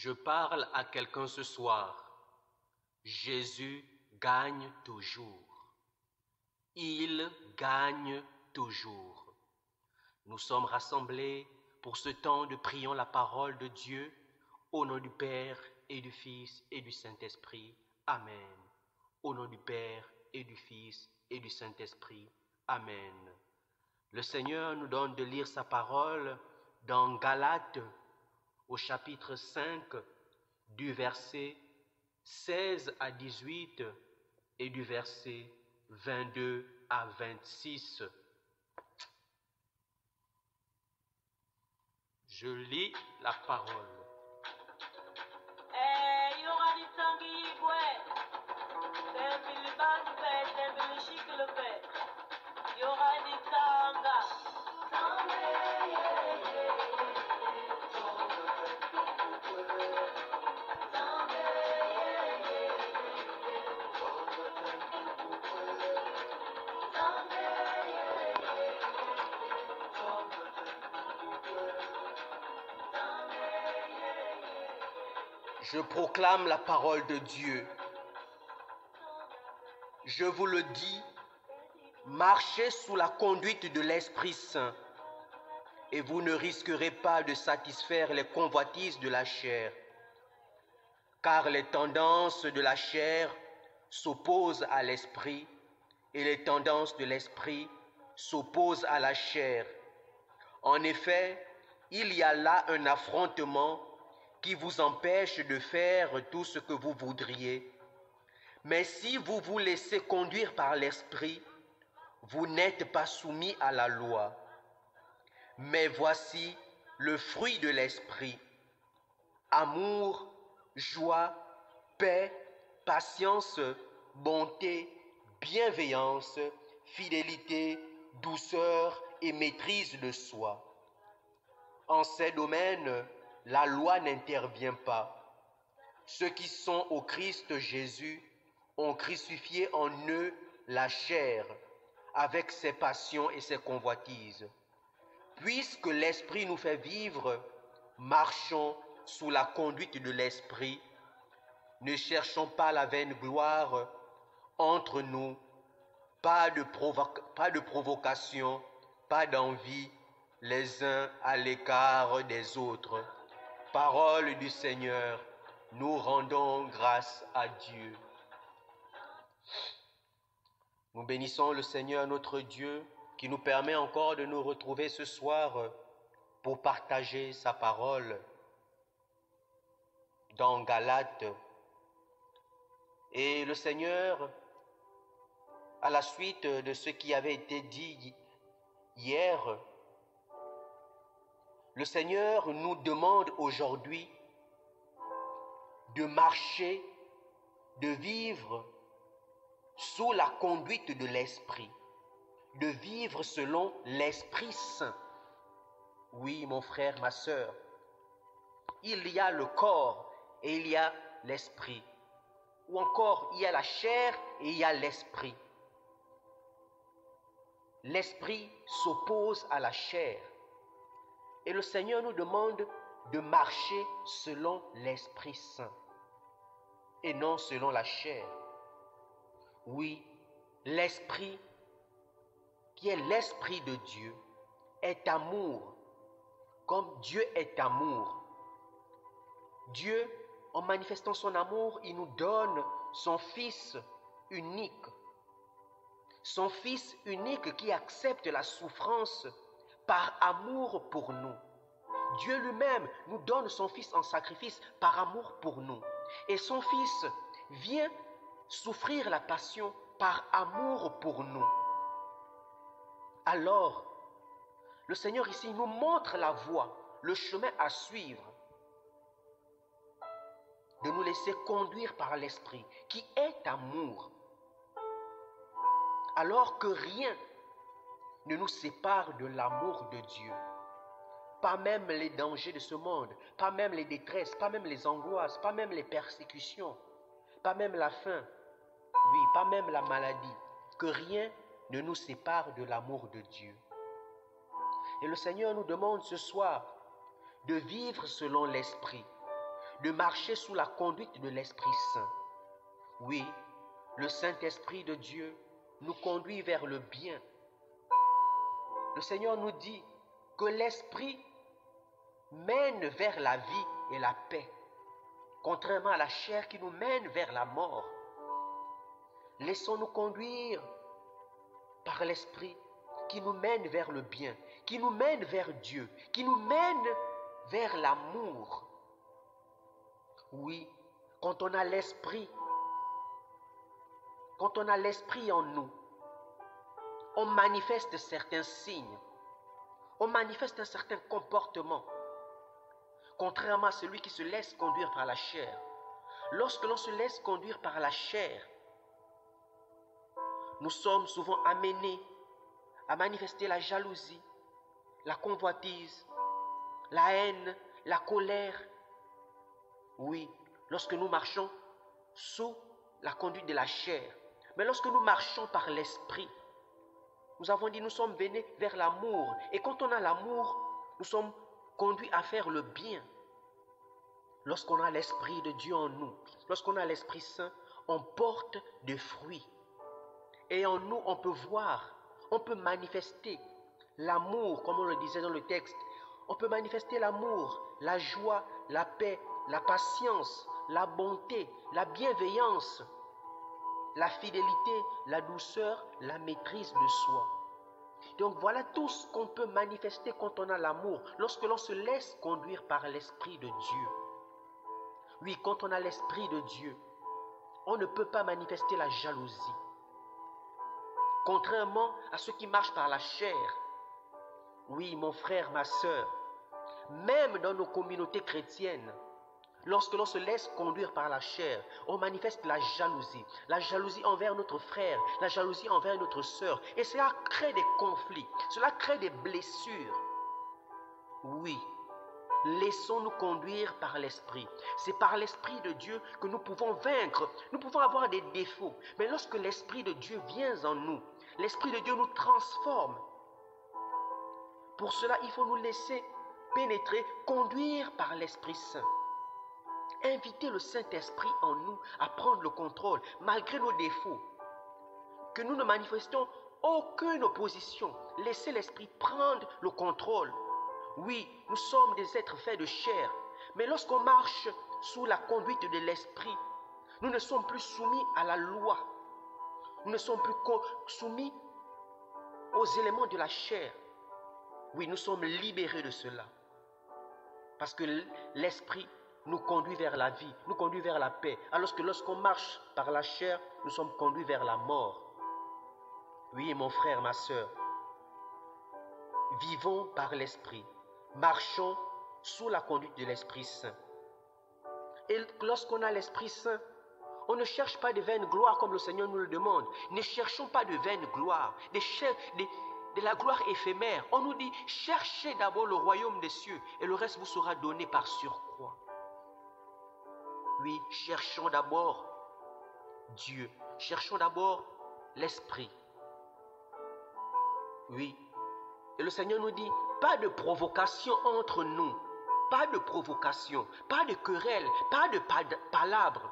Je parle à quelqu'un ce soir. Jésus gagne toujours. Il gagne toujours. Nous sommes rassemblés pour ce temps de prions la parole de Dieu au nom du Père et du Fils et du Saint-Esprit. Amen. Au nom du Père et du Fils et du Saint-Esprit. Amen. Le Seigneur nous donne de lire sa parole dans Galates au chapitre 5 du verset 16 à 18 et du verset 22 à 26. Je lis la parole. Je proclame la parole de Dieu. Je vous le dis, marchez sous la conduite de l'Esprit Saint et vous ne risquerez pas de satisfaire les convoitises de la chair. Car les tendances de la chair s'opposent à l'esprit et les tendances de l'esprit s'opposent à la chair. En effet, il y a là un affrontement qui vous empêche de faire tout ce que vous voudriez. Mais si vous vous laissez conduire par l'esprit, vous n'êtes pas soumis à la loi. Mais voici le fruit de l'esprit: amour, joie, paix, patience, bonté, bienveillance, fidélité, douceur et maîtrise de soi. En ces domaines, la loi n'intervient pas. Ceux qui sont au Christ Jésus ont crucifié en eux la chair, avec ses passions et ses convoitises. Puisque l'Esprit nous fait vivre, marchons sous la conduite de l'Esprit. Ne cherchons pas la vaine gloire entre nous, pas de provocation, pas d'envie, les uns à l'écart des autres. Parole du Seigneur, nous rendons grâce à Dieu. Nous bénissons le Seigneur notre Dieu qui nous permet encore de nous retrouver ce soir pour partager sa parole dans Galates. Et le Seigneur, à la suite de ce qui avait été dit hier, le Seigneur nous demande aujourd'hui de marcher, de vivre sous la conduite de l'Esprit, de vivre selon l'Esprit Saint. Oui, mon frère, ma sœur, il y a le corps et il y a l'esprit. Ou encore, il y a la chair et il y a l'esprit. L'esprit s'oppose à la chair. Et le Seigneur nous demande de marcher selon l'Esprit Saint et non selon la chair. Oui, l'Esprit, qui est l'Esprit de Dieu, est amour, comme Dieu est amour. Dieu, en manifestant son amour, il nous donne son Fils unique. Son Fils unique qui accepte la souffrance par amour pour nous. Dieu lui-même nous donne son Fils en sacrifice par amour pour nous. Et son Fils vient souffrir la passion par amour pour nous. Alors, le Seigneur ici nous montre la voie, le chemin à suivre, de nous laisser conduire par l'Esprit, qui est amour. Alors que rien ne nous sépare de l'amour de Dieu. Pas même les dangers de ce monde, pas même les détresses, pas même les angoisses, pas même les persécutions, pas même la faim, oui, pas même la maladie, que rien ne nous sépare de l'amour de Dieu. Et le Seigneur nous demande ce soir de vivre selon l'Esprit, de marcher sous la conduite de l'Esprit Saint. Oui, le Saint-Esprit de Dieu nous conduit vers le bien. Le Seigneur nous dit que l'Esprit mène vers la vie et la paix, contrairement à la chair qui nous mène vers la mort. Laissons-nous conduire par l'Esprit qui nous mène vers le bien, qui nous mène vers Dieu, qui nous mène vers l'amour. Oui, quand on a l'Esprit en nous, on manifeste certains signes, on manifeste un certain comportement, contrairement à celui qui se laisse conduire par la chair. Lorsque l'on se laisse conduire par la chair, nous sommes souvent amenés à manifester la jalousie, la convoitise, la haine, la colère. Oui, lorsque nous marchons sous la conduite de la chair. Mais lorsque nous marchons par l'Esprit, nous avons dit nous sommes venus vers l'amour. Et quand on a l'amour, nous sommes conduits à faire le bien. Lorsqu'on a l'Esprit de Dieu en nous, lorsqu'on a l'Esprit Saint, on porte des fruits. Et en nous, on peut voir, on peut manifester l'amour, comme on le disait dans le texte. On peut manifester l'amour, la joie, la paix, la patience, la bonté, la bienveillance, la fidélité, la douceur, la maîtrise de soi. Donc voilà tout ce qu'on peut manifester quand on a l'amour, lorsque l'on se laisse conduire par l'Esprit de Dieu. Oui, quand on a l'Esprit de Dieu, on ne peut pas manifester la jalousie. Contrairement à ceux qui marchent par la chair. Oui, mon frère, ma sœur, même dans nos communautés chrétiennes, lorsque l'on se laisse conduire par la chair, on manifeste la jalousie envers notre frère, la jalousie envers notre sœur. Et cela crée des conflits, cela crée des blessures. Oui, laissons-nous conduire par l'Esprit. C'est par l'Esprit de Dieu que nous pouvons vaincre. Nous pouvons avoir des défauts. Mais lorsque l'Esprit de Dieu vient en nous, l'Esprit de Dieu nous transforme. Pour cela, il faut nous laisser pénétrer, conduire par l'Esprit Saint. Inviter le Saint-Esprit en nous à prendre le contrôle, malgré nos défauts. Que nous ne manifestons aucune opposition. Laissez l'Esprit prendre le contrôle. Oui, nous sommes des êtres faits de chair. Mais lorsqu'on marche sous la conduite de l'Esprit, nous ne sommes plus soumis à la loi. Nous ne sommes plus soumis aux éléments de la chair. Oui, nous sommes libérés de cela. Parce que l'Esprit nous conduit vers la vie, nous conduit vers la paix. Alors que lorsqu'on marche par la chair, nous sommes conduits vers la mort. Oui, mon frère, ma sœur, vivons par l'Esprit, marchons sous la conduite de l'Esprit Saint. Et lorsqu'on a l'Esprit Saint, on ne cherche pas de vaines gloires comme le Seigneur nous le demande. Ne cherchons pas de vaines gloires, de la gloire éphémère. On nous dit, cherchez d'abord le royaume des cieux et le reste vous sera donné par surcroît. Oui, cherchons d'abord Dieu, cherchons d'abord l'Esprit. Oui, et le Seigneur nous dit, pas de provocation entre nous, pas de provocation, pas de querelle, pas de palabres.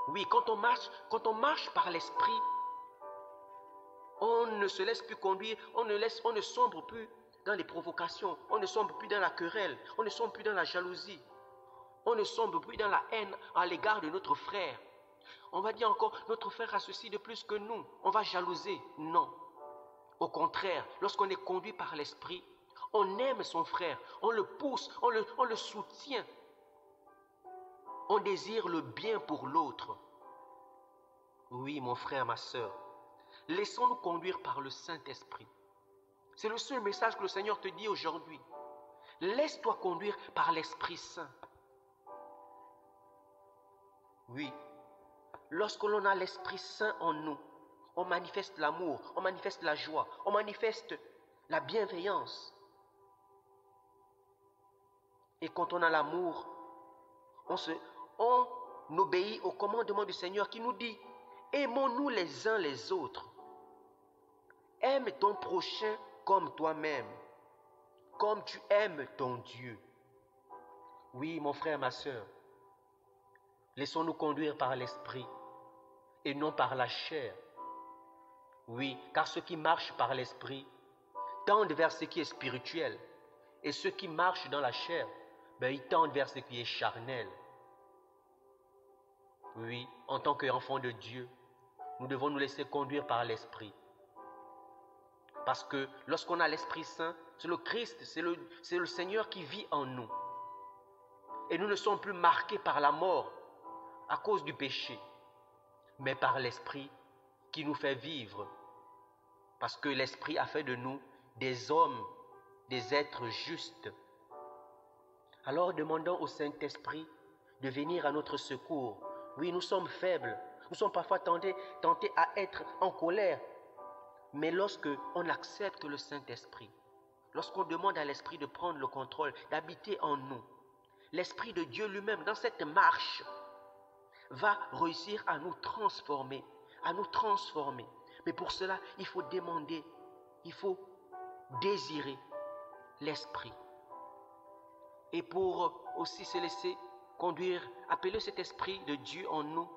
Oui, quand on marche par l'Esprit, on ne se laisse plus conduire, on ne sombre plus dans les provocations, on ne sombre plus dans la querelle, on ne sombre plus dans la jalousie, on ne sombre plus dans la haine à l'égard de notre frère. On va dire encore, notre frère a ceci de plus que nous, on va jalouser. Non. Au contraire, lorsqu'on est conduit par l'Esprit, on aime son frère, on le pousse, on le soutient. On désire le bien pour l'autre. Oui, mon frère, ma sœur, laissons-nous conduire par le Saint-Esprit. C'est le seul message que le Seigneur te dit aujourd'hui. Laisse-toi conduire par l'Esprit Saint. Oui, lorsque l'on a l'Esprit Saint en nous, on manifeste l'amour, on manifeste la joie, on manifeste la bienveillance. Et quand on a l'amour, on obéit au commandement du Seigneur qui nous dit « Aimons-nous les uns les autres. Aime ton prochain comme toi-même, comme tu aimes ton Dieu. » Oui, mon frère, ma sœur, Laissons-nous conduire par l'Esprit et non par la chair. Oui, car ceux qui marchent par l'Esprit tendent vers ce qui est spirituel, et ceux qui marchent dans la chair, ils tendent vers ce qui est charnel. Oui, en tant qu'enfants de Dieu, nous devons nous laisser conduire par l'Esprit. Parce que lorsqu'on a l'Esprit Saint, c'est le Christ, c'est le Seigneur qui vit en nous. Et nous ne sommes plus marqués par la mort à cause du péché, mais par l'Esprit qui nous fait vivre. Parce que l'Esprit a fait de nous des hommes, des êtres justes. Alors demandons au Saint-Esprit de venir à notre secours. Oui, nous sommes faibles, nous sommes parfois tentés à être en colère. Mais lorsque on accepte le Saint-Esprit, lorsqu'on demande à l'Esprit de prendre le contrôle, d'habiter en nous, l'Esprit de Dieu lui-même, dans cette marche, va réussir à nous transformer, Mais pour cela, il faut demander, il faut désirer l'Esprit. Et pour aussi se laisser conduire, appeler cet Esprit de Dieu en nous,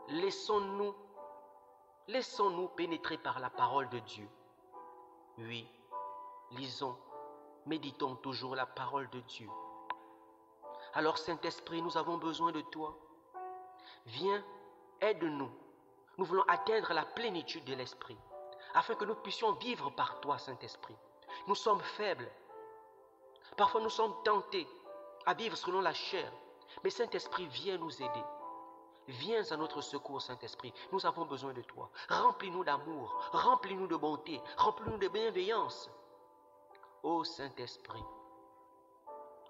laissons-nous pénétrer par la parole de Dieu. Oui, lisons, méditons toujours la parole de Dieu. Alors Saint-Esprit, nous avons besoin de toi. Viens, aide-nous. Nous voulons atteindre la plénitude de l'Esprit, afin que nous puissions vivre par toi, Saint-Esprit. Nous sommes faibles. Parfois nous sommes tentés à vivre selon la chair. Mais Saint-Esprit, viens nous aider. Viens à notre secours, Saint-Esprit. Nous avons besoin de toi. Remplis-nous d'amour, remplis-nous de bonté, remplis-nous de bienveillance. Ô Saint-Esprit,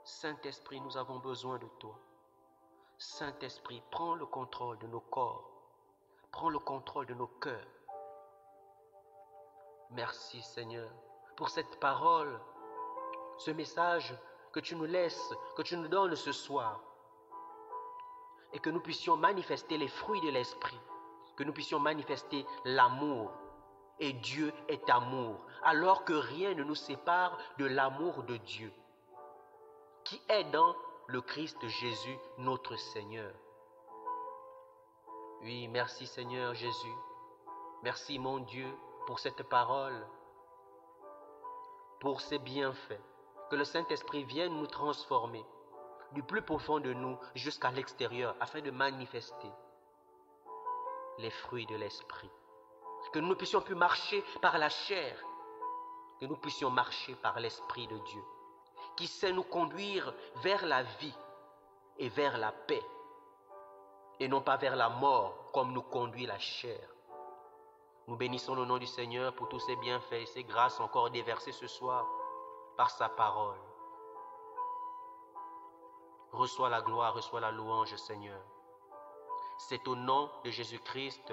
Saint-Esprit, nous avons besoin de toi. Saint-Esprit, prends le contrôle de nos corps. Prends le contrôle de nos cœurs. Merci, Seigneur, pour cette parole, ce message que tu nous laisses, que tu nous donnes ce soir. Et que nous puissions manifester les fruits de l'Esprit, que nous puissions manifester l'amour. Et Dieu est amour, alors que rien ne nous sépare de l'amour de Dieu, qui est dans le Christ Jésus, notre Seigneur. Oui, merci Seigneur Jésus. Merci mon Dieu pour cette parole, pour ces bienfaits. Que le Saint-Esprit vienne nous transformer du plus profond de nous jusqu'à l'extérieur afin de manifester les fruits de l'Esprit. Que nous ne puissions plus marcher par la chair, que nous puissions marcher par l'Esprit de Dieu, qui sait nous conduire vers la vie et vers la paix, et non pas vers la mort comme nous conduit la chair. Nous bénissons le nom du Seigneur pour tous ses bienfaits et ses grâces encore déversées ce soir par sa parole. Reçois la gloire, reçois la louange, Seigneur. C'est au nom de Jésus-Christ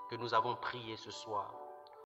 que nous avons prié ce soir.